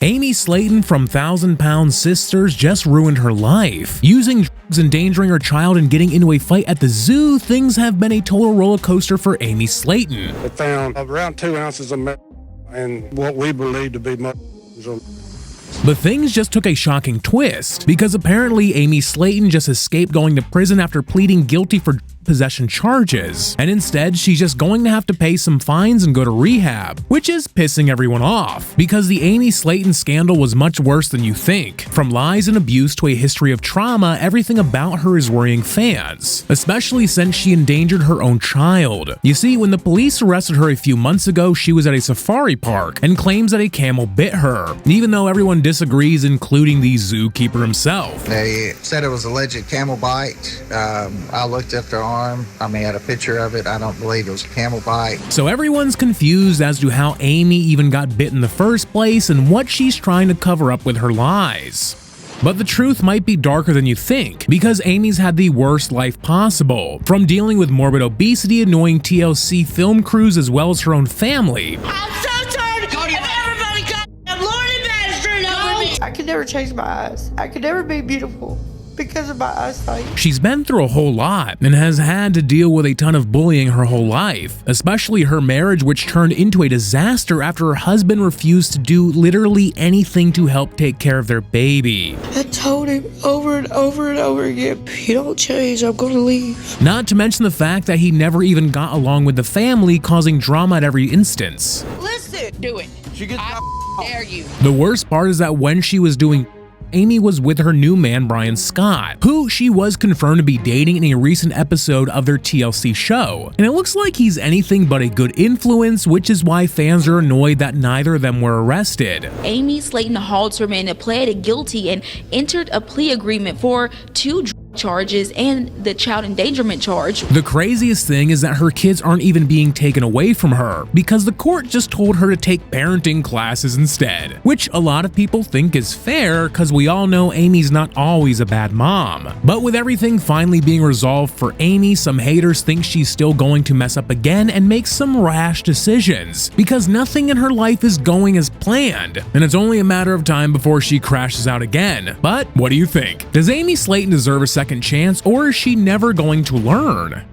Amy Slaton from Thousand Pound Sisters just ruined her life. Using drugs, endangering her child, and getting into a fight at the zoo, things have been a total roller coaster for Amy Slaton. They found around 2 ounces of meth and what we believe to be But things just took a shocking twist, because apparently Amy Slaton just escaped going to prison after pleading guilty for possession charges, and instead she's just going to have to pay some fines and go to rehab, which is pissing everyone off, because the Amy Slaton scandal was much worse than you think. From lies and abuse to a history of trauma, everything about her is worrying fans, especially since she endangered her own child. You see, when the police arrested her a few months ago, she was at a safari park and claims that a camel bit her, even though everyone disagrees, including the zookeeper himself. They said it was a alleged camel bite. I looked at their arm. I had a picture of it. I don't believe it was a camel bite. So everyone's confused as to how Amy even got bit in the first place and what she's trying to cover up with her lies. But the truth might be darker than you think, because Amy's had the worst life possible, from dealing with morbid obesity, annoying TLC film crews, as well as her own family. I'm so tired of everybody coming Lord and Master over me. I could never change my eyes. I could never be beautiful because of my eyesight. She's been through a whole lot and has had to deal with a ton of bullying her whole life, especially her marriage, which turned into a disaster after her husband refused to do literally anything to help take care of their baby. I told him over and over and over again, if you don't change, I'm gonna leave. Not to mention the fact that he never even got along with the family, causing drama at every instance. Listen, do it. I dare you. The worst part is that when she was doing, Amy was with her new man Brian Scott, who she was confirmed to be dating in a recent episode of their TLC show, and it looks like he's anything but a good influence, which is why fans are annoyed that neither of them were arrested. Amy Slaton Halterman pleaded guilty and entered a plea agreement for 2 charges and the child endangerment charge. The craziest thing is that her kids aren't even being taken away from her, because the court just told her to take parenting classes instead, which a lot of people think is fair, because we all know Amy's not always a bad mom. But with everything finally being resolved for Amy, some haters think she's still going to mess up again and make some rash decisions, because nothing in her life is going as planned, and it's only a matter of time before she crashes out again. But what do you think? Does Amy Slaton deserve a second chance, or is she never going to learn?